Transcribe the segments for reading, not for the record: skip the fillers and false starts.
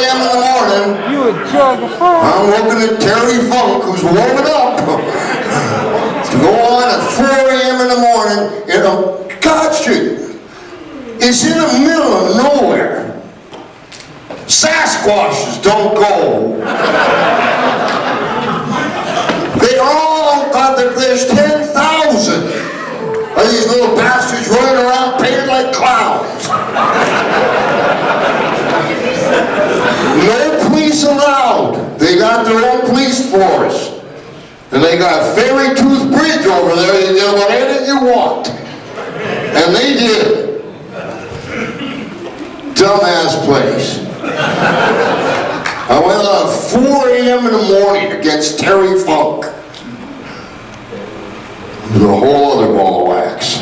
a.m. in the morning, I'm looking at Terry Funk, who's warming up to go on at 4 a.m. in the morning in a God Street. It's in the middle of nowhere. Sasquatches don't go. They all got there's 10,000 of these little bastards running around painted like clowns. No police allowed. They got their own police force. And they got Fairy Tooth Bridge over there. They did whatever you want. And they did. Dumbass place. I went on at 4 a.m. in the morning against Terry Funk. With a whole other ball of wax.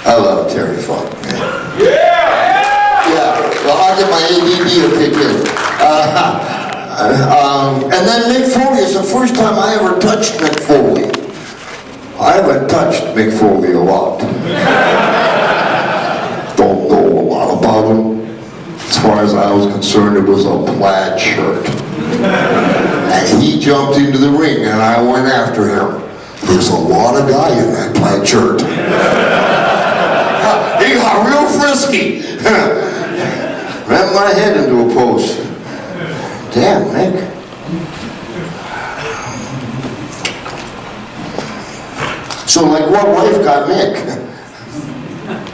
I love Terry Funk, man. Yeah, well, I'll get my ADD to kick in. And then Mick Foley is the first time I ever touched Mick Foley. I haven't touched Mick Foley a lot. Don't know a lot about him. As far as I was concerned, it was a plaid shirt. And he jumped into the ring and I went after him. There's a lot of guy in that plaid shirt. He got real frisky. Ran my head into a post. Damn, Mick. So like what wife got Mick?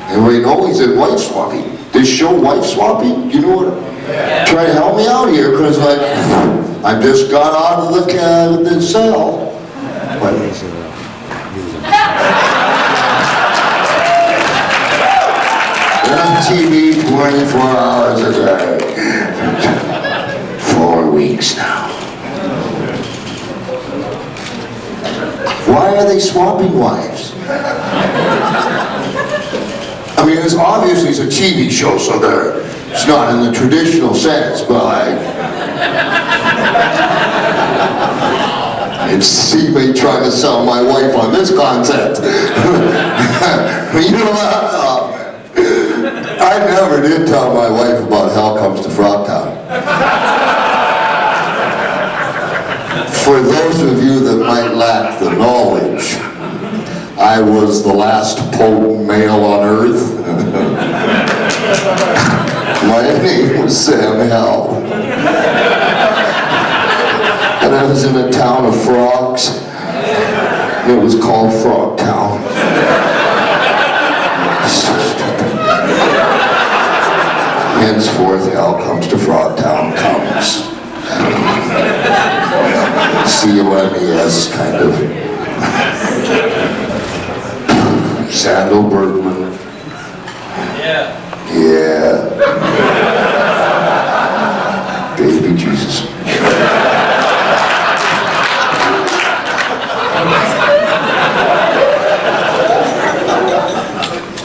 Everybody knows he's at wife swapping. This show wife swapping? You know what? Yeah. Try to help me out here, because like I just got out of the cell. TV 24 hours a day. 4 weeks now. Why are they swapping wives? I mean, it's obviously it's a TV show, so it's not in the traditional sense, but like, it's me trying to sell my wife on this concept. You know what? I never did tell my wife about Hell Comes to Frogtown. For those of you that might lack the knowledge, I was the last potent male on earth. My name was Sam Hell. And I was in a town of frogs. And it was called Frogtown. Henceforth, Hell Comes to Frogtown comes. C-O-M-E-S, kind of. Sandal Bergman. Yeah. Baby Jesus.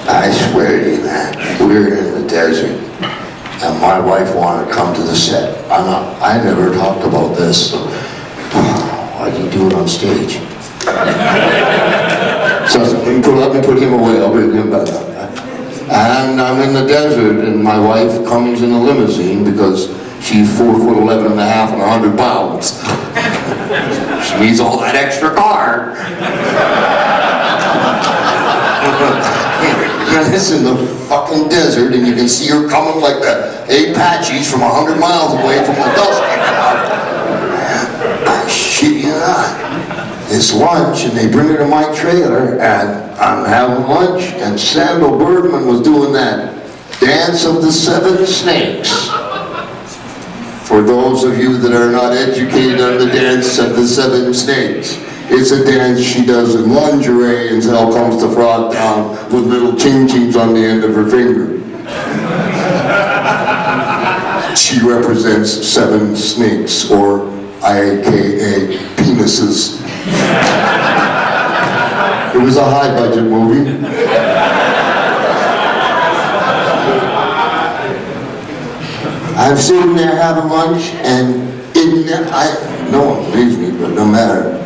I swear to you, man, we were in the desert. And my wife wanted to come to the set. I never talked about this. Why'd you do it on stage? So let me put him away, I'll bring him back up. And I'm in the desert, and my wife comes in a limousine because she's 4'11" and a half and 100 pounds. She needs all that extra car. It's in the fucking desert, and you can see her coming like the Apaches from 100 miles away from the dust. I shit you not. It's lunch, and they bring her to my trailer, and I'm having lunch, and Sandal Bergman was doing that Dance of the Seven Snakes. For those of you that are not educated on the Dance of the Seven Snakes, it's a dance she does in lingerie and Hell Comes to Frogtown with little ching-chings on the end of her finger. She represents 7 snakes, or aka penises. It was a high-budget movie. I'm sitting there having lunch, and no one believes me, but no matter.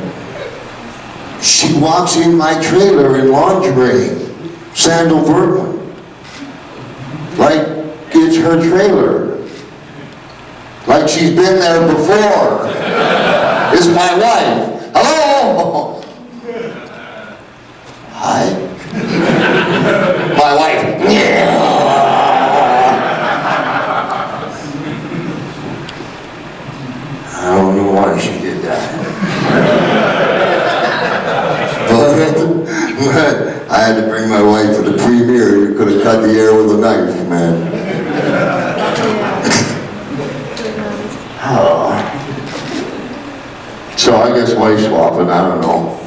She walks in my trailer in lingerie, Sandal Bergman. Like, operates her trailer like she's been there before. It's my wife. Hello? Hi? My wife. Yeah. I don't know why she did that. But I had to bring my wife to the premiere. You could have cut the air with a knife, man. Oh. So I guess wife swapping, I don't know.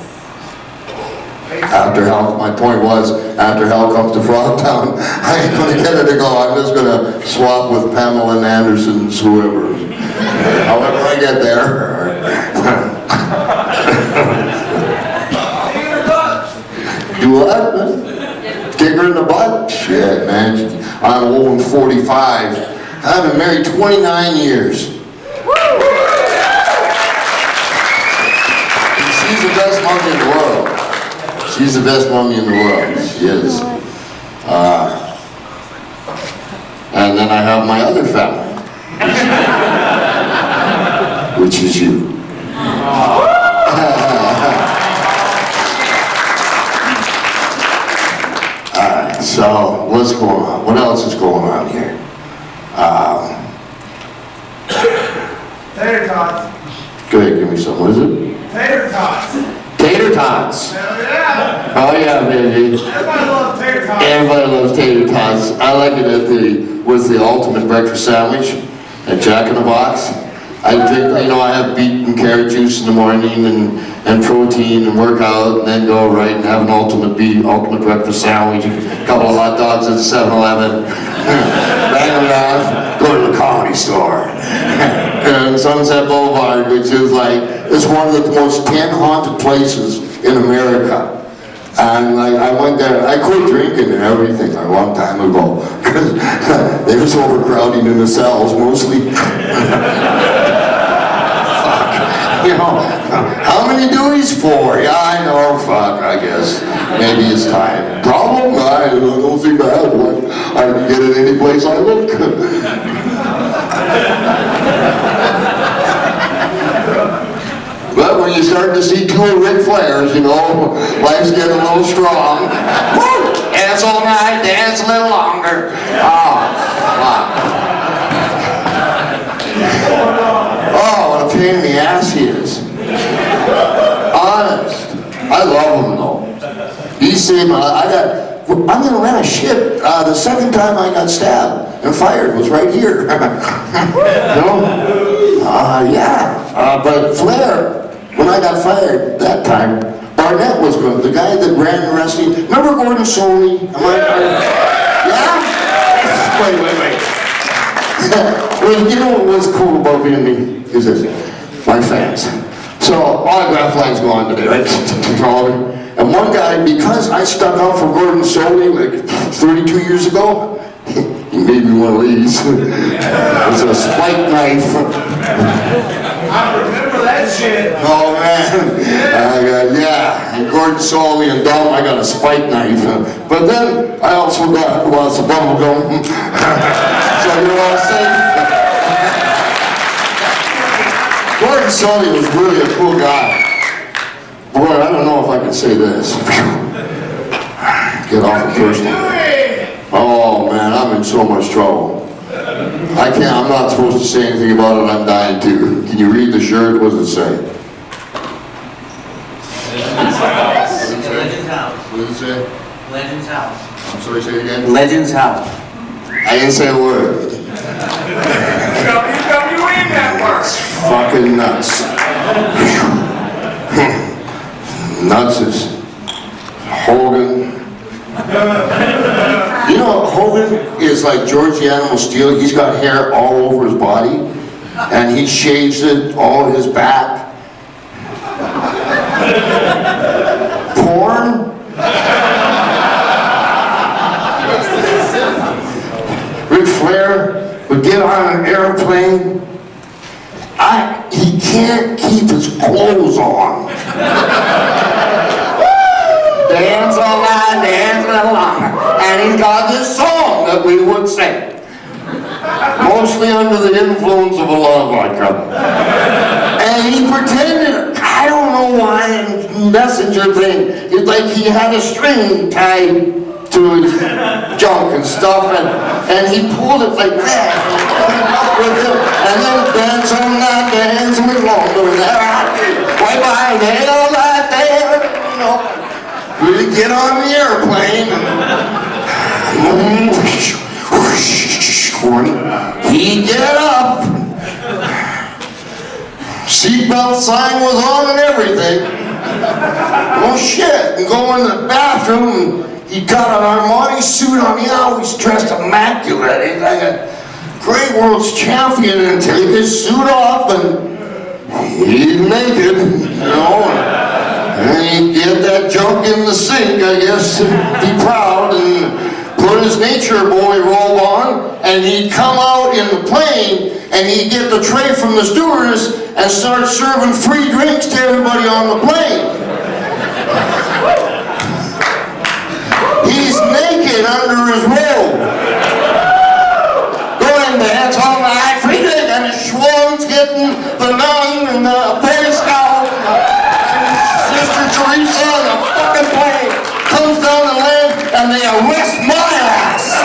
After hell, my point was, after hell comes to Frogtown, I ain't gonna get her to go. I'm just gonna swap with Pamela Anderson's whoever. However I get there. Do what? Kick her in the butt? Shit, man. I'm old and 45. I've been married 29 years. She's the best monkey in the world. She's the best monkey in the world. She is. And then I have my other family, which is you. Alright, so what's going on? What else is going on here? Tater tots. Go ahead, give me some. What is it? Tater tots. Tater tots. Hell yeah. Oh yeah, baby. Everybody loves tater tots. Everybody loves tater tots. I like it with the ultimate breakfast sandwich at Jack in the Box. I drink, I have beet and carrot juice in the morning and protein and work out and then go right and have an ultimate breakfast sandwich, a couple of hot dogs at 7-Eleven, bang them down, go to the Comedy Store. And Sunset Boulevard, which is like, it's one of the most 10 haunted places in America. And I went there, I quit drinking and everything a long time ago, because they were so overcrowding in the cells mostly. How many Deweys for? Yeah, I know, fuck, I guess. Maybe it's time. Problem? I don't seem to have one. I can get it any place I look. But when you start to see two Ric Flairs, life's getting a little strong. Woo! Dance all night, dance a little longer. Oh, fuck. Oh, what a pain in the ass he is. Honest. I love him though. He saved my life. I'm gonna rent a ship. The second time I got stabbed and fired was right here. Yeah. But Flair, when I got fired that time, Barnett was good. The guy that ran the wrestling. Remember Gordon Soley? Yeah? Wait. Well, what's cool about being me is this, my fans. So, autograph lines go on today, right? And one guy, because I stuck out for Gordon Soley like 32 years ago, he made me one of these. It's a spike knife. I remember that shit. Oh man, and Gordon Soley and Dom, I got a spike knife. But then I also got some bubble gum. So you're all safe. Gordon Soley was really a cool guy. Boy, I don't know if I can say this. Get off the first one. Oh man, I'm in so much trouble. I'm not supposed to say anything about it, I'm dying to. Can you read the shirt? What does it say? Legends House. What does it say? Legends House. I'm sorry, say it again? Legends House. I didn't say a word. WWE Network. Fucking nuts. Nuts is Hogan. Hogan is like George the Animal Steel. He's got hair all over his body, and he shaves it all his back. Porn? Ric Flair would get on an airplane. He can't keep his clothes on. Dance all night, dance a little longer. And he's got this song that we would sing. mostly under the influence of a lot of vodka. And he pretended, I don't know why, messenger thing, it's like he had a string tied to his junk and stuff, and he pulled it like that, and then dance on that dance with longer there, way behind there, all that there, you know. We get on the airplane, and he'd get up. Seatbelt sign was on and everything. Oh shit, and go in the bathroom, and he got an Armani suit on. He always dressed immaculate. He's like a great world's champion, and take his suit off, and he's naked, you know. And he'd get that junk in the sink, I guess, be proud, and put his nature boy robe on, and he'd come out in the plane, and he'd get the tray from the stewardess and start serving free drinks to everybody on the plane. He's naked under his robe. Going dance all night, free drink, and his schwan's getting the nun and the Boy Scout and Sister Teresa on the fucking plane. Comes down the land, and they arrest my ass.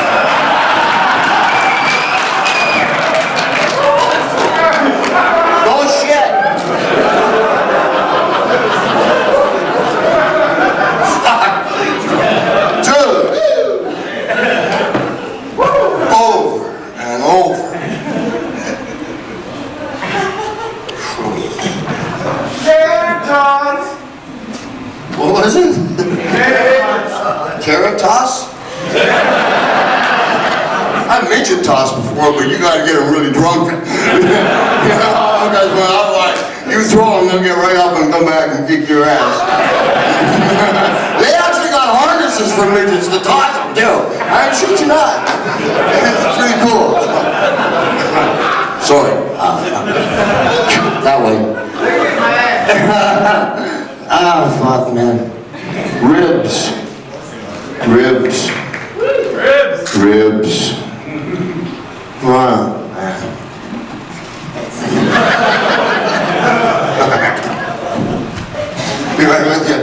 What was it? Carrot toss? I've midget toss before, but you gotta get them really drunk. You know, guys went out like, you throw them, they'll get right up and come back and kick your ass. They actually got harnesses for midgets to toss them too. I shit you not. It's pretty cool. Sorry. That way. Ah, fuck, man. Ribs. Wow. Be right with you.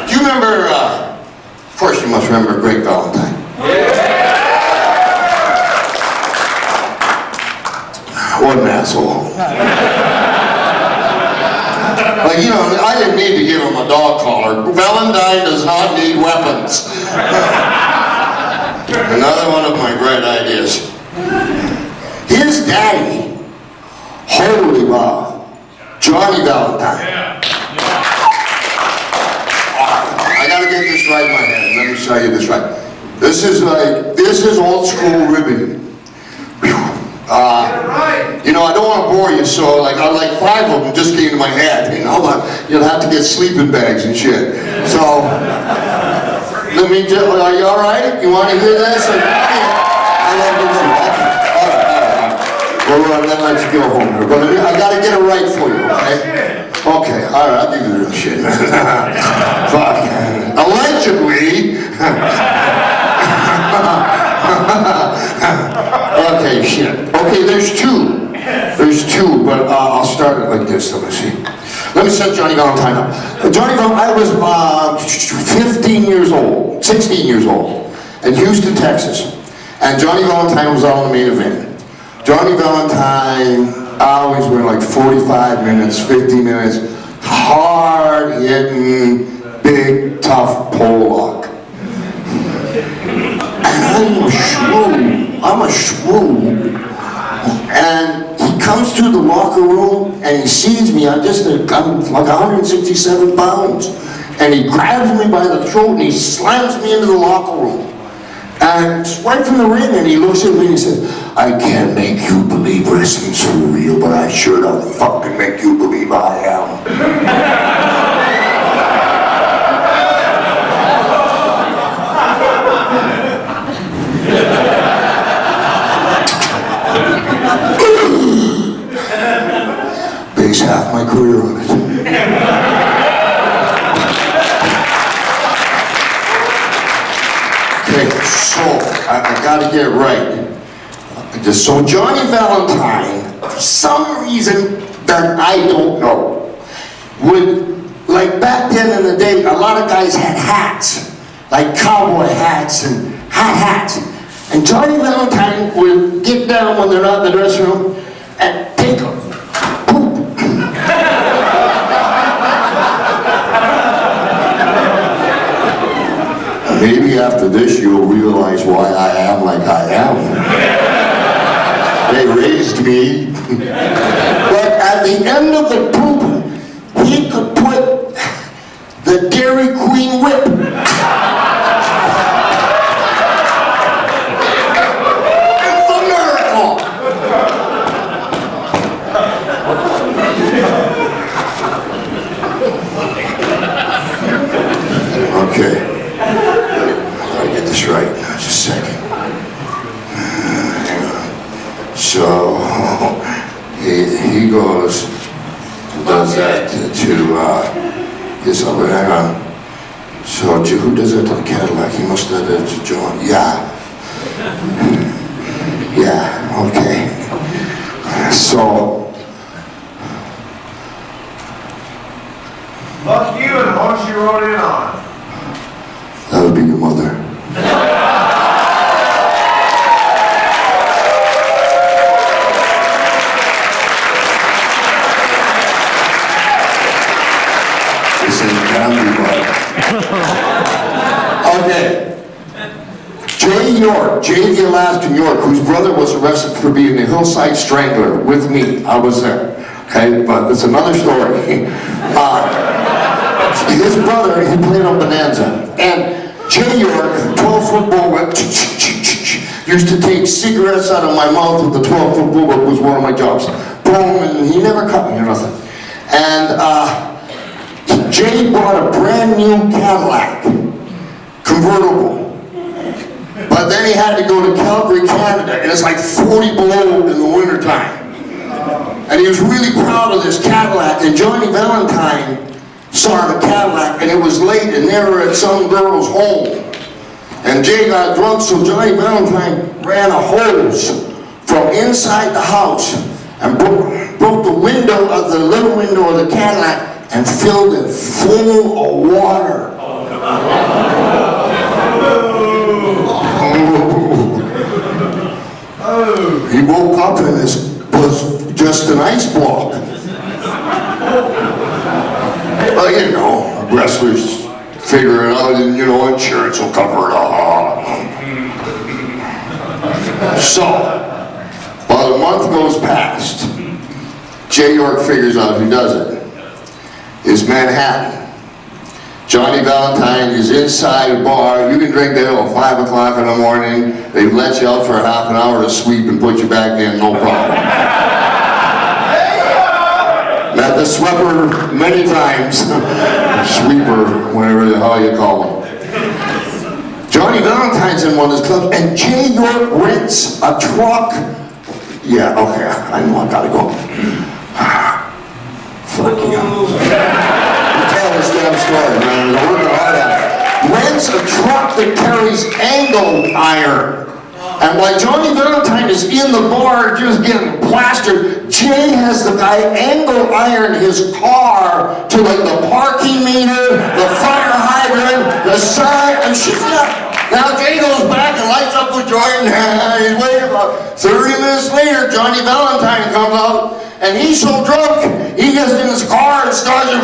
Do you remember, of course you must remember Great Valentine. What an asshole. Like, you know, I didn't need to give him a dog collar. Valentine does not need weapons. Another one of my great ideas. His daddy, holy wow, Johnny Valentine. I gotta get this right in my head. Let me show you this right. This is old school ribbon. You know, I don't want to bore you, so like 5 of them just came to my head, you know, but you'll have to get sleeping bags and shit. So, let me just, are you alright? You want to hear this? I love this. All right. Well, then let's go home here. But I got to get it right for you, okay? Okay, alright, I'll give you the real shit. Fuck. Allegedly. Okay, shit. Okay, there's two, but I'll start it like this. Let me see. Let me set Johnny Valentine up. Johnny Valentine, I was 16 years old in Houston, Texas. And Johnny Valentine was on the main event. Johnny Valentine always went like 45 minutes, 50 minutes, hard-hitting, big, tough pole lock. And I'm a shrew. And he comes to the locker room and he sees me. I'm like 167 pounds. And he grabs me by the throat and he slams me into the locker room. And it's right from the ring, and he looks at me and he says, I can't make you believe wrestling's for real, but I sure don't fucking make you believe I am. Base half my career on it. So, I gotta get it right. So Johnny Valentine, for some reason that I don't know, would, like back then in the day, a lot of guys had hats, like cowboy hats and hats. And Johnny Valentine would get down when they're not in the dressing room and take a poop. Maybe after this you'll realize why I am like I am. They raised me. But at the end of the poop, he could put the Dairy Queen whip. It's a miracle. Okay. I'll get this right now, just a second. So he goes and does that to his other, hang on. So who does that to the Cadillac? He must have done that to John. Yeah, okay. So, Fuck you and the horse you rode in on. that would be your mother. Okay. Jay the Alaskan York, whose brother was arrested for being the Hillside Strangler with me. I was there. Okay, but it's another story. His brother, he played on Bonanza. And Jay York, 12-foot bullwhip, used to take cigarettes out of my mouth with the 12-foot bullwhip, was one of my jobs. Boom, and he never cut me or nothing. And Jay bought a brand new Cadillac, convertible. But then he had to go to Calgary, Canada, and it's like 40 below in the wintertime. And he was really proud of this Cadillac, and Johnny Valentine saw the Cadillac, and it was late, and they were at some girl's home. And Jay got drunk, so Johnny Valentine ran a hose from inside the house and broke the window of the little window of the Cadillac and filled it full of water. He woke up and this was just an ice block. Well, you know, wrestlers figure it out and, you know, insurance will cover it all. So, while a month goes past, Jay York figures out who does it. It's Manhattan. Johnny Valentine is inside a bar. You can drink there till 5 o'clock in the morning. They let you out for half an hour to sweep and put you back in, no problem. Met the sweeper many times. Sweeper, whatever the hell you call him. Johnny Valentine's in one of his clubs, and Jay York rents a truck. Yeah, okay, I know I gotta go. Fuck you. This damn story, man. We're working hard at it. Rents a truck that carries angle iron. And while Johnny Valentine is in the bar just getting plastered, Jay has the guy angle iron his car to like the parking meter, the fire hydrant, the sign, and shit. Now Jay goes back and lights up the joint, and he's waiting about 30 minutes later, Johnny Valentine comes out, and he's so drunk, he gets in his car and starts to,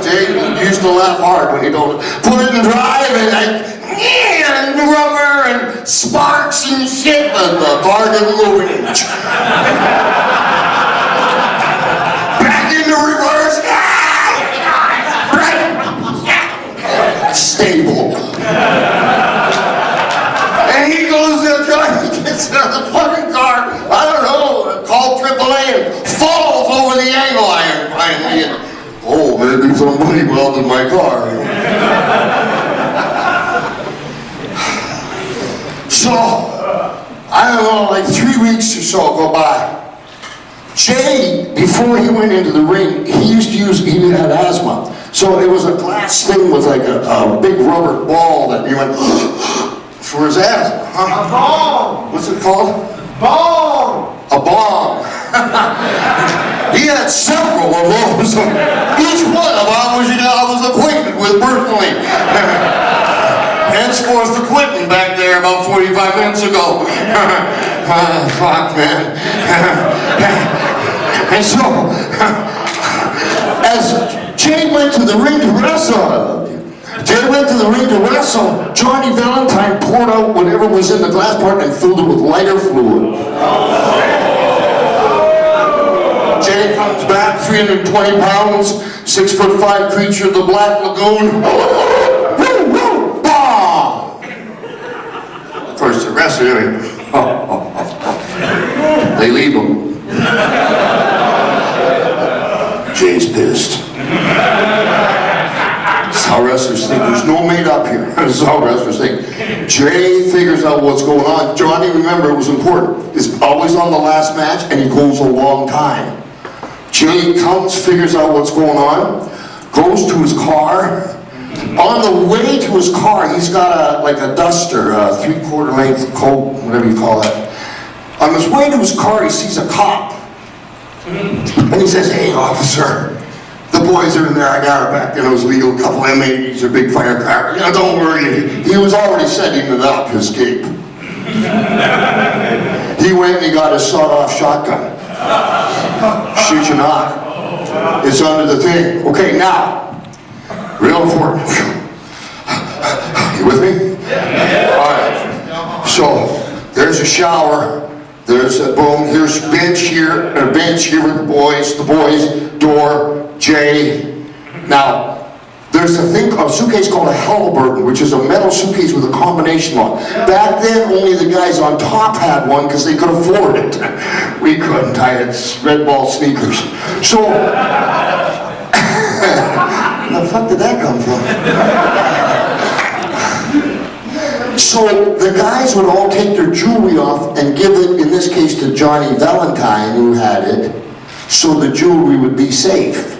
Jay used to laugh hard when he told him, put it in drive, and like, and rubber and sparks and shit, but the car didn't move an inch. Back into reverse, stable. And he goes to Johnny, gets out of the fucking car, I don't know, call AAA and falls over the angle iron finally. And, oh, maybe somebody welded my car. So, I don't know, like 3 weeks or so go by. Jay, before he went into the ring, he had asthma. So it was a glass thing with like a big rubber ball that you went for his ass. A bong! What's it called? Bong! A bomb. He had several of those. Each one of them I was acquainted with personally. Henceforth the Quentin back there about 45 minutes ago. Fuck, man. And so, as Jay went to the ring to wrestle, Johnny Valentine poured out whatever was in the glass part and filled it with lighter fluid. Jay comes back, 320 pounds, 6'5" creature of the Black Lagoon. Bomb! First the wrestler, they leave him. Jay's pissed. That's how wrestlers think. There's no made up here. This is how wrestlers think. Jay figures out what's going on. Johnny, remember, it was important. Is always on the last match, and he goes a long time. Jay comes, figures out what's going on, goes to his car. On the way to his car, he's got a duster, a 3/4 length coat, whatever you call that. On his way to his car, he sees a cop. And he says, "Hey, officer, the boys are in there. I got her back then. It was legal. A couple M80s or big firecrackers. You know, don't worry." He was already setting it up, his cape. He went and he got his sawed-off shotgun. Shit you not. It's under the thing. Okay, now, real important. You with me? All right. So, there's a shower. There's a boom. Here's a bench here, and a bench here with the boys, door, Jay. Now, there's a suitcase called a Halliburton, which is a metal suitcase with a combination lock. Back then, only the guys on top had one because they could afford it. We couldn't. I had red ball sneakers. So, where the fuck did that come from? So the guys would all take their jewelry off and give it, in this case, to Johnny Valentine, who had it, so the jewelry would be safe.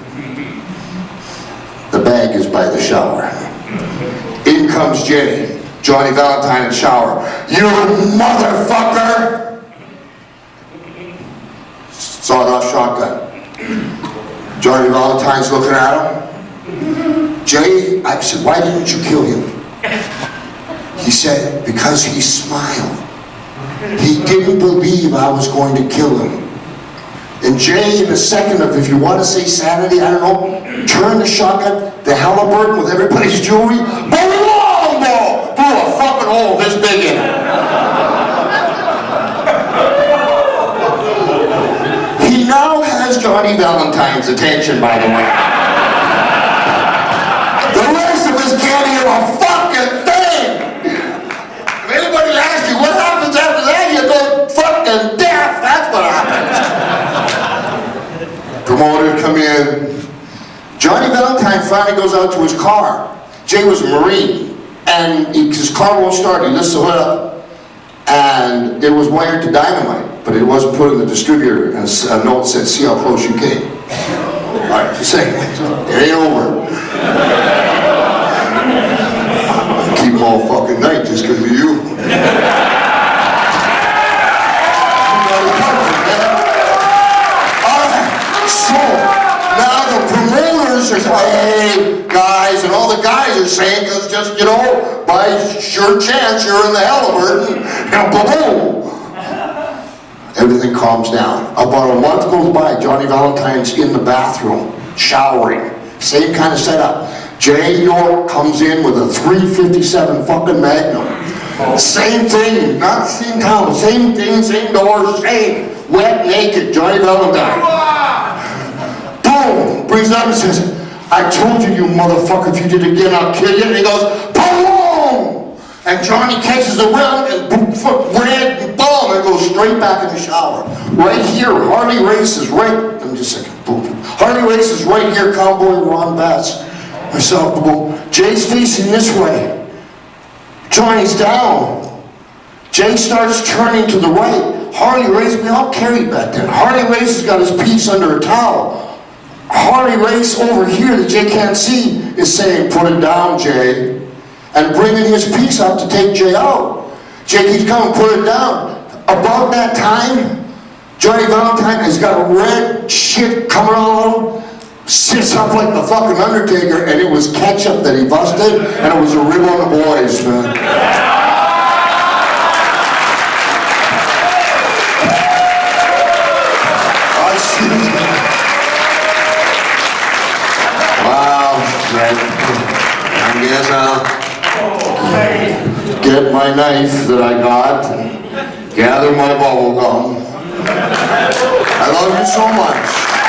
The bag is by the shower. In comes Jay. Johnny Valentine in the shower. "You motherfucker!" Sawed-off shotgun. Johnny Valentine's looking at him. "Jay," I said, "why didn't you kill him?" He said, "Because he smiled. He didn't believe I was going to kill him." And Jay, in a second of, if you want to say sanity, I don't know, turned the shotgun, the Halliburton with everybody's jewelry, boom, threw a fucking hole this big in it. He now has Johnny Valentine's attention, by the way. The rest of us can't hear a fucking thing. If anybody asks you what happens after that, you go fucking deaf. That's what happens. Promoter come in. Johnny Valentine finally goes out to his car. Jay was a Marine, and his car won't start. He lifts the hood up, and it was wired to dynamite, but it wasn't put in the distributor. And a note said, "See how close you came." All right, just saying, it ain't over. Keep them all fucking night just because of you. So, now the promoters are saying, "Hey, guys," and all the guys are saying, because just, you know, by sure chance you're in the Halliburton, and boom! Everything calms down. About a month goes by, Johnny Valentine's in the bathroom, showering. Same kind of setup. Jay York comes in with a .357 fucking Magnum. Same thing, not the same town, same thing, same doors, same. Wet, naked, Johnny Valentine. Boom! Brings it up and says, "I told you, you motherfucker, if you did it again, I'll kill you." And he goes, boom! And Johnny catches the wind and boom, red, and boom, and goes straight back in the shower. Right here, Harley Race is right, let me just a second, boom. Harley Race is right here, Cowboy Ron Bass. Myself, boom. Jay's facing this way. Johnny's down. Jay starts turning to the right. Harley Race, we all carried back then. Harley Race has got his piece under a towel. Harley Race over here that Jay can't see is saying, put it down, Jay, and bringing his piece up to take Jay out. Jay keeps coming, put it down. About that time, Johnny Valentine has got red shit coming on, sits up like the fucking Undertaker, and it was ketchup that he busted, and it was a rib on the boys, man. Wow, man. I guess I'll get my knife that I got, gather my bubble gum. I love you so much.